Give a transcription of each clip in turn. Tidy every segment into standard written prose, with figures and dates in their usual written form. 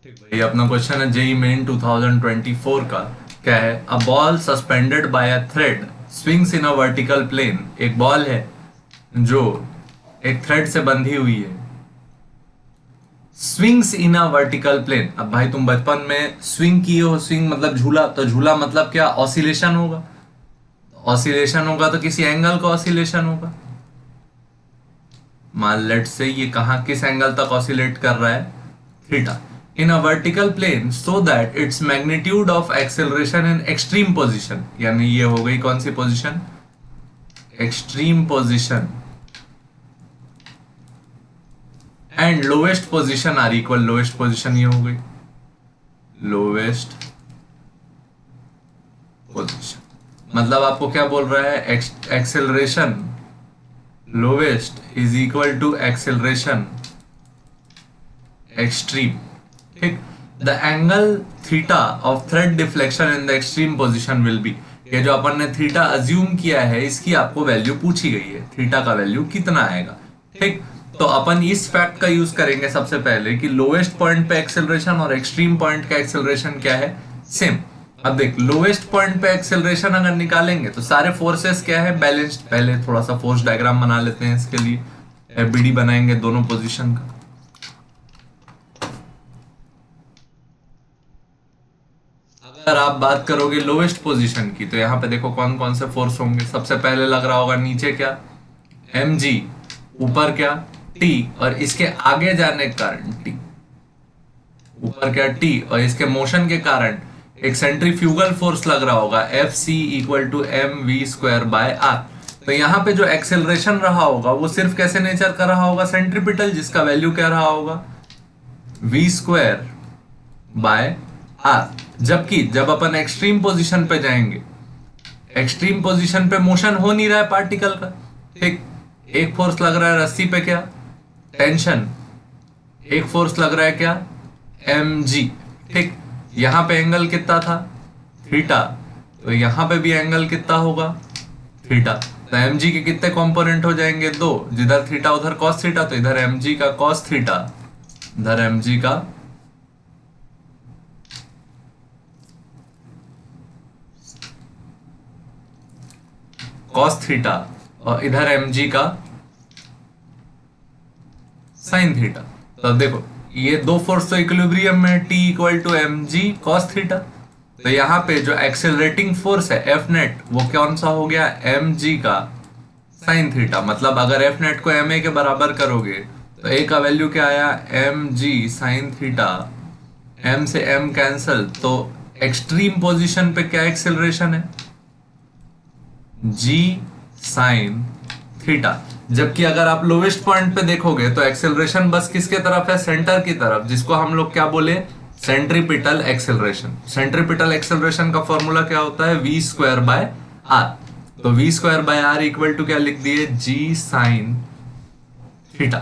ये अपना क्वेश्चन है जेई मेन 2024 का। क्या है? A ball suspended by a thread swings in a vertical plane. एक बॉल है जो एक थ्रेड से बंधी हुई है, swings in a vertical plane. अब भाई तुम बचपन में स्विंग किए हो, स्विंग मतलब झूला, तो झूला मतलब क्या? ऑसिलेशन होगा। ऑसिलेशन होगा तो किसी एंगल का ऑसिलेशन होगा। मान लेट से ये कहाँ किस एंगल तक ऑसिलेट कर रहा है? Theta. In a vertical plane so that its magnitude of acceleration in extreme position, यानी ये हो गई कौन सी position? Extreme position and lowest position are equal. Lowest position ये हो गई लोवेस्ट पोजिशन। मतलब आपको क्या बोल रहा है? Acceleration lowest is equal to acceleration extreme. ठीक। The angle theta of thread deflection in the extreme position will be. ये जो अपन ने थीटा अज्यूम किया है, इसकी आपको वैल्यू पूछी गई है, थीटा का वैल्यू कितना आएगा। ठीक। तो अपन इस फैक्ट का यूज करेंगे सबसे पहले कि लोवेस्ट पॉइंट पे एक्सेलरेशन और एक्सट्रीम पॉइंट का एक्सेलरेशन क्या है? सेम। अब देख, लोवेस्ट पॉइंट पे एक्सेलरेशन अगर निकालेंगे तो सारे फोर्सेस क्या है? बैलेंस्ड। पहले थोड़ा सा फोर्स डायग्राम बना लेते हैं इसके लिए। एफबीडी बनाएंगे दोनों पोजीशन का। अगर आप बात करोगे लोवेस्ट पोजीशन की, तो यहाँ पे देखो कौन कौन से फोर्स होंगे। सबसे पहले लग रहा होगा नीचे क्या? mg। ऊपर क्या? t। और इसके आगे जाने के कारण t। ऊपर क्या? t। और इसके मोशन के कारण एक सेंट्रीफ्यूगल फोर्स लग रहा होगा Fc इक्वल टू mv²/r। तो यहाँ पे जो एक्सेलरेशन रहा होगा वो सिर्फ कैसे नेचर का रहा होगा? सेंट्रीपिटल, जिसका वैल्यू क्या रहा होगा? v²/r। जबकि जब अपन एक्सट्रीम पोजीशन पे जाएंगे, एक्सट्रीम पोजीशन पे मोशन हो नहीं रहा है पार्टिकल का। ठीक। एक फोर्स लग रहा है रस्सी पे, क्या? टेंशन। एक फोर्स लग रहा है क्या? mg। ठीक। यहां पे एंगल कितना था? थीटा। तो यहां पे भी एंगल कितना होगा? थीटा। तो mg के कितने कंपोनेंट हो जाएंगे? दो। जिधर थीटा उधर कॉस थीटा, तो इधर mg का कॉस थीटा, इधर mg का कॉस थीटा, और इधर mg का साइन थीटा। तो अब देखो, ये दो फोर्स तो इक्विलिब्रियम में है, T equal to mg cos theta. तो यहाँ पे जो एक्सेलरेटिंग फोर्स है F नेट, वो कौन सा हो गया? mg का साइन थीटा। मतलब अगर F नेट को ma के बराबर करोगे तो a का वैल्यू क्या आया? mg sine theta. m से m कैंसल, तो एक्सट्रीम पोजीशन पे क्या एक्सेलरेशन है? g sine theta. जबकि अगर आप लोवेस्ट पॉइंट पे देखोगे तो एक्सेलरेशन बस किसके तरफ है? सेंटर की तरफ, जिसको हम लोग क्या बोले? Centripetal acceleration. सेंट्रीपिटल एक्सेलरेशन का फॉर्मूला क्या होता है? v²/r। तो v²/r इक्वल टू क्या लिख दिए? g sine theta.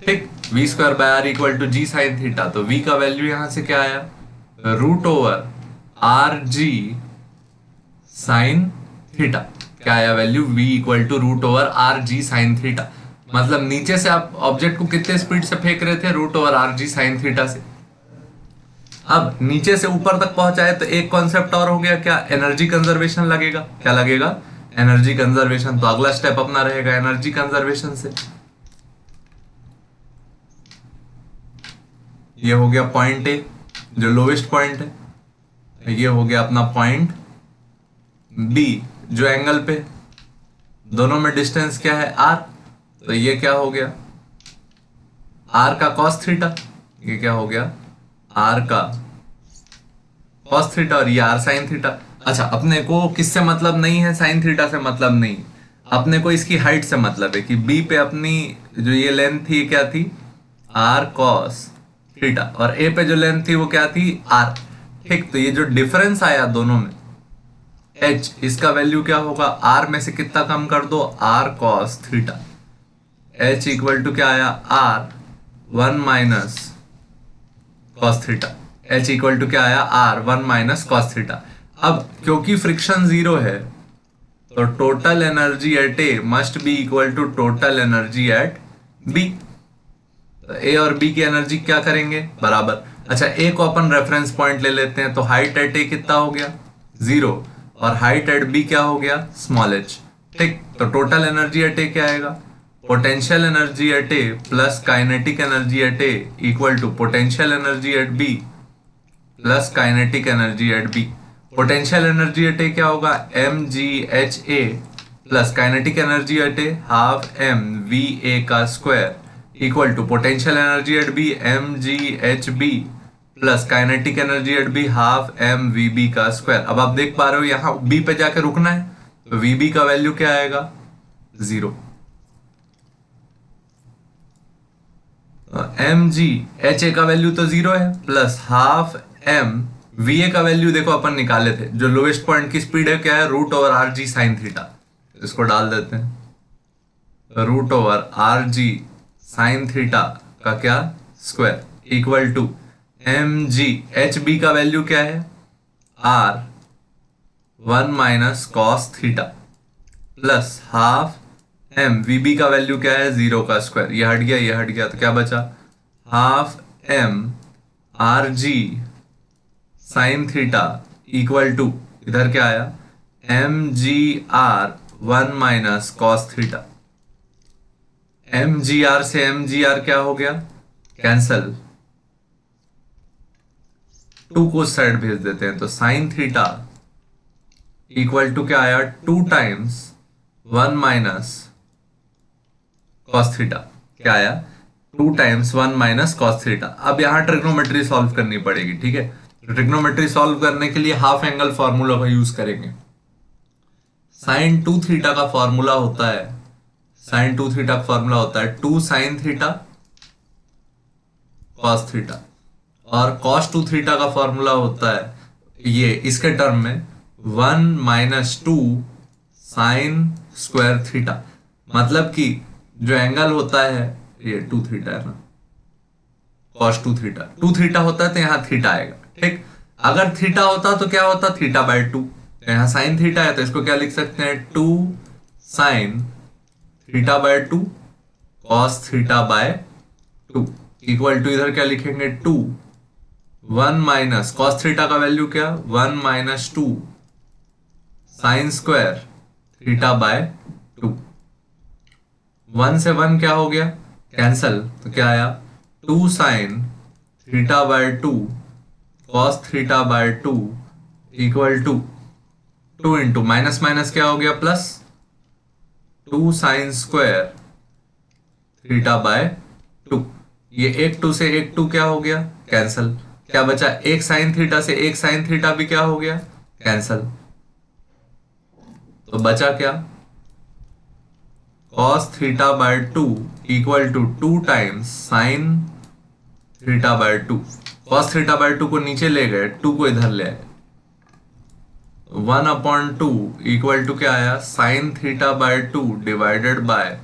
ठीक। v²/r equal to g sine theta. तो v का वैल्यू यहां से क्या आया? √r(g) sine theta. क्या आया value? v equal to √r(g) sine theta. मतलब नीचे से आप ऑब्जेक्ट को कितने स्पीड से फेंक रहे थे? √r(g) साइन थीटा से। अब नीचे से ऊपर तक पहुंचाए तो एक कॉन्सेप्ट और हो गया, क्या? एनर्जी कंजर्वेशन लगेगा। क्या लगेगा? Energy conservation. तो अगला स्टेप अपना रहेगा एनर्जी कंजर्वेशन से। ये हो गया पॉइंट ए, जो लोवेस्ट पॉइंट है। ये हो गया अपना पॉइंट बी, जो एंगल पे, दोनों में डिस्टेंस क्या है? r। तो ये क्या हो गया? r का cos थीटा। ये क्या हो गया? r का cos थीटा, और ये r sin थीटा। अच्छा, अपने को किससे मतलब नहीं है? sin थीटा से मतलब नहीं, अपने को इसकी हाइट से मतलब है कि b पे अपनी जो ये लेंथ थी क्या थी? r cos theta. और a पे जो लेंथ थी वो क्या थी? r। ठीक। तो ये जो डिफरेंस आया दोनों में, h, इसका वैल्यू क्या होगा? r में से कितना कम कर दो? r cos theta. h equal to क्या आया? r 1 minus cos theta. h equal to क्या आया? r 1 minus cos theta. अब क्योंकि फ्रिक्शन जीरो है, तो total energy at a must be equal to total energy at b। A और B की एनर्जी क्या करेंगे? बराबर। अच्छा ए को अपन रेफरेंस पॉइंट ले लेते हैं, तो हाइट एट ए कितना हो गया 0 और हाइट एट बी क्या हो गया स्मॉल एच। ठीक, तो टोटल एनर्जी एट ए क्या आएगा, potential energy at A plus kinetic energy at A equal to potential energy at B plus kinetic energy at B. Potential energy at A क्या होगा M G H A plus kinetic energy at A half M V A का square equal to potential energy at B M G H B plus kinetic energy at B half M V B का square. अब आप देख पा रहे हो यहाँ B पे जाके रुकना है, तो वी बी का वैल्यू क्या आएगा 0। एम जी एच ए का वैल्यू तो 0 है plus half M V A का वैल्यू देखो अपन निकाले थे, जो लोएस्ट पॉइंट की स्पीड है क्या है root over R G sine theta, इसको डाल देते हैं root over R G sine theta का क्या square equal to M G H B का वैल्यू क्या है R 1 minus cos theta plus half M V B का वैल्यू क्या है 0 का स्क्वायर, ये हट गया ये हट गया, तो क्या बचा half M R G sine theta equal to इधर क्या आया M G R 1 minus cos theta. M G R से एम जी आर क्या हो गया कैंसल, 2 को साइड भेज देते हैं, तो साइन थीटा इक्वल टू क्या आया 2 टाइम्स 1 माइनस कॉस थीटा, क्या आया 2 टाइम्स 1 माइनस कॉस थीटा। अब यहां ट्रिग्नोमेट्री सॉल्व करनी पड़ेगी, ठीक है। तो ट्रिग्नोमेट्री सॉल्व करने के लिए हाफ एंगल फॉर्मूला का यूज करेंगे। साइन 2 थीटा का फॉर्मूला होता है, साइन 2 थीटा का फॉर्मूला होता है 2 साइन थीटा कॉस थीटा, और कॉस 2 थीटा का फॉर्मूला होता है ये इसके टर्म में 1 माइनस 2 साइन स्क्वायर थीटा, मतलब कि जो एंगल होता है ये 2 थीटा है ना, कॉस 2 थीटा 2 थीटा होता है तो यहाँ थीटा आएगा, ठीक। अगर थीटा होता तो क्या होता थीटा बाय 2, तो यहाँ साइन थीटा है तो इसको क्या लिख सकते हैं 2 sine theta by 2 cos theta by 2 equal to इधर क्या लिखेंगे 2 1 माइनस कॉस थीटा का वैल्यू क्या 1 minus 2 sine square theta by 2। 1 से 1 क्या हो गया कैंसल, तो क्या आया 2 sine theta by 2 cos theta by 2 equal to 2 into minus minus क्या हो गया plus 2 sine square theta by 2। ये एक 2 से एक 2 क्या हो गया कैंसल, क्या बचा एक साइन थीटा से एक साइन थीटा भी क्या हो गया कैंसल, तो बचा क्या cos theta by 2 equal to 2 times sine theta by 2। cos theta by 2 को नीचे ले गए, 2 को इधर ले आए, 1/2 इक्वल टू क्या आया sine theta by 2 divided by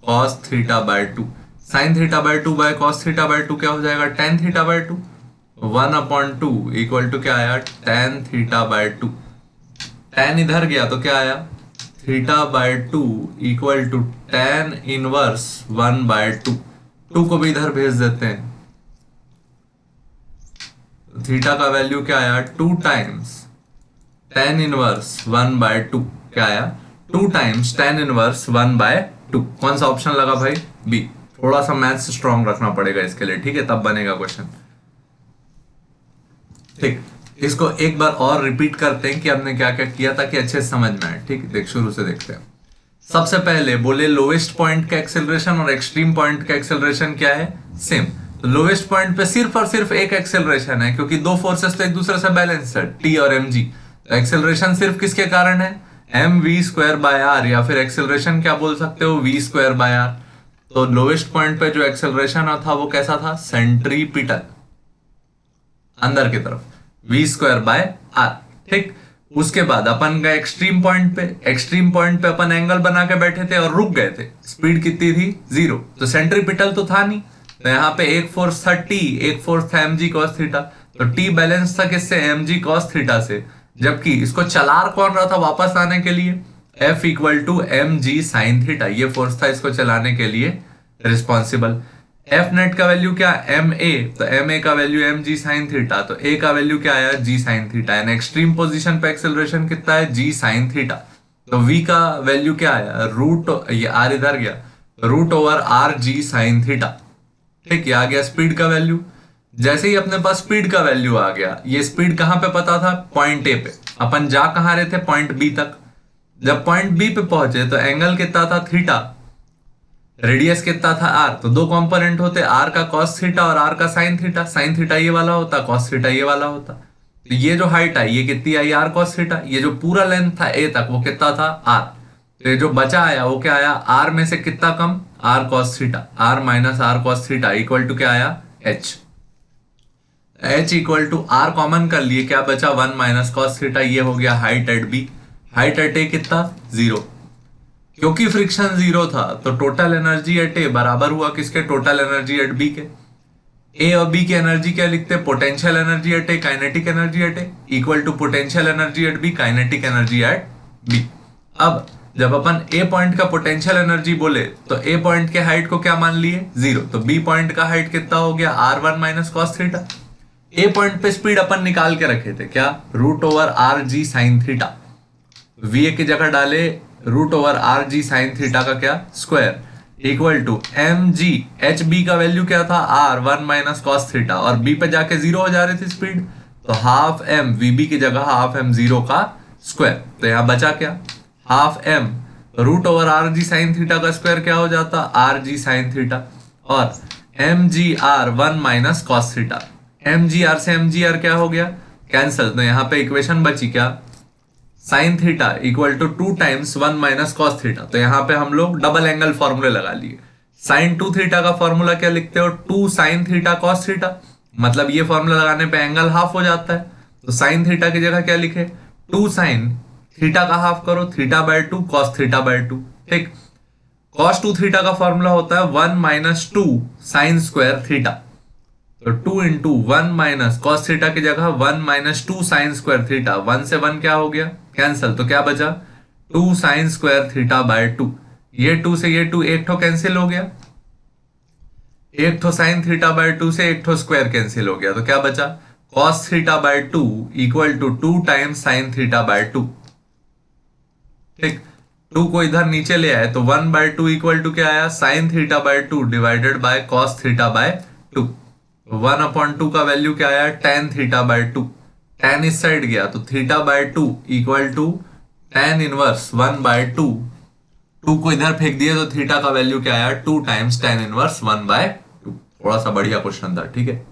cos theta by 2। Sine theta by 2 by cos theta by 2 क्या हो जाएगा tan theta by 2, 1/2 equal to क्या आया tan थीटा बाय 2। tan इधर गया तो क्या आया theta by 2 equal to tan inverse 1/2। 2 को भी इधर भेज देते हैं, थीटा का वैल्यू क्या आया 2 टाइम्स tan इनवर्स 1/2, क्या आया 2 टाइम्स tan इनवर्स 1/2। कौन सा ऑप्शन लगा भाई बी। थोड़ा सा मैथ्स स्ट्रॉन्ग रखना पड़ेगा इसके लिए, ठीक है, तब बनेगा क्वेश्चन। ठीक, इसको एक बार और रिपीट करते हैं कि हमने क्या क्या किया ताकि अच्छे से समझ में आए। ठीक, देख शुरू से देखते हैं। सबसे पहले बोले लोवेस्ट पॉइंट का एक्सेलरेशन और एक्सट्रीम पॉइंट का एक्सेलरेशन क्या है सेम। तो लोवेस्ट पॉइंट पे सिर्फ और सिर्फ एक एक्सेलरेशन है, क्योंकि दो फोर्सेस तो एक दूसरे से बैलेंस है, टी और एम जी। तो एक्सेलरेशन सिर्फ किसके कारण है M V square by R, या फिर एक्सेलरेशन क्या बोल सकते हो वी स्क्वायर बाय आर। तो लोवेस्ट पॉइंट पे जो एक्सेलरेशन था वो कैसा था सेंट्रीपिटल, अंदर की तरफ वी स्क्वायर बाय आर। ठीक, उसके बाद अपन का एक्सट्रीम पॉइंट पे अपन एंगल बना के बैठे थे और रुक गए थे, स्पीड कितनी थी 0, तो सेंट्रीपिटल तो था नहीं, तो यहाँ पे एक फोर्स था टी, एक फोर्स था mg cos थीटा। तो टी बैलेंस था किससे mg cos थीटा से, जबकि इसको चला कौन रहा था वापस आने के लिए F equal to mg sin theta, ये फोर्स था इसको चलाने के लिए रिस्पॉन्सिबल। एफ नेट का वैल्यू क्या, एम ए, तो एम ए का value M G sine theta, तो ए का वैल्यू क्या आया, G sine theta, and extreme position पे एक्सेलरेशन कितना है, जी साइन थीटा। तो वी का वैल्यू क्या आया, रूट, ये आर इधर गया, root over R G sine theta. ठीक, ये आ गया स्पीड का वैल्यू। जैसे ही अपने पास स्पीड का वैल्यू आ गया, ये स्पीड कहां पे पता था, पॉइंट ए पे, अपन जा कहां रहे थे, पॉइंट बी तक। जब पॉइंट बी पे पहुंचे तो एंगल कितना था, थीटा, रेडियस कितना था, आर, तो दो कंपोनेंट होते, आर का कॉस थीटा और आर का साइन थीटा। साइन थीटा ये वाला होता, कॉस थीटा ये वाला होता। तो ये जो हाइट आई ये कितनी आई, आर कॉस थीटा। ये जो पूरा लेंथ था ए तक वो कितना था, आर। तो ये जो बचा आया वो क्या आया, आर में से कितना कम, R cos theta, R minus R cos theta equal to क्या आया, H. H equal to R common कर लिए, क्या बचा, 1 माइनस कॉस थीटा। ये हो गया height at B. Height at A कितना, 0, क्योंकि फ्रिक्शन 0 था तो टोटल एनर्जी एट ए बराबर हुआ किसके, टोटल एनर्जी एट बी के। ए और बी की एनर्जी क्या लिखते हैं, potential energy at A, kinetic energy at A equal to potential energy at B, kinetic energy at B. अब जब अपन ए पॉइंट का पोटेंशियल एनर्जी बोले तो ए पॉइंट के हाइट को क्या मान लिए, 0, तो बी पॉइंट का हाइट कितना हो गया, r1 minus cos theta. A point पे स्पीड अपन निकाल के रखे थे क्या, root over R G sine theta. V A की जगह डाले root over R G sine theta का क्या, square, equal to M G, H B का वैल्यू क्या था, आर 1 माइनस कॉस थीटा, और बी पे जाके 0 हो जा रही थी स्पीड, तो हाफ एम, वी बी की जगह हाफ एम 0 का स्क्वायर। तो यहां बचा क्या, half M root over R G sine theta का स्क्वायर क्या हो जाता, आर जी साइन थीटा, और M G R 1 minus cos theta. M G R से एम जी आर क्या हो गया, कैंसल। तो यहां पे इक्वेशन बची क्या, sine theta equal to 2 times 1 minus cos theta. तो यहां पे हम लोग डबल एंगल फॉर्मूले लगा लिए। साइन 2 थीटा का फॉर्मूला क्या लिखते हो, 2 साइन थीटा कॉस थीटा, मतलब ये फॉर्मूला लगाने पे एंगल हाफ हो जाता है। तो साइन थीटा की जगह क्या लिखे, 2 साइन थीटा का हाफ करो, theta by 2 cos theta by 2। ठीक, कॉस 2 थीटा का फॉर्मूला होता है 1 माइनस 2 साइन स्क्वायर थीटा। तो 2 इंटू 1 माइनस कॉस थीटा की जगह 1 माइनस 2 साइन स्क्वायर थीटा, 1 से 1 क्या हो गया, कैंसल। तो क्या बचा, 2 साइन स्क्वायर थीटा बाय 2। ये 2 से ये 2 एक ठो कैंसिल हो गया, एक ठो साइन थीटा बाय 2 से एक ठो स्क्वायर कैंसिल हो गया, तो क्या बचा, cos theta by 2 equal to 2 times sine theta by 2। ठीक, 2 को इधर नीचे ले आए तो 1 बाय 2 इक्वल टू क्या आया, sine theta by 2 divided by cos theta by 2। 1/2 का वैल्यू क्या आया, tan थीटा बाय 2। tan इस साइड गया तो theta by 2 equal to tan inverse 1/2। 2 को इधर फेंक दिया तो थीटा का वैल्यू क्या आया, 2 टाइम्स tan इनवर्स 1/2। थोड़ा सा बढ़िया क्वेश्चन था, ठीक है।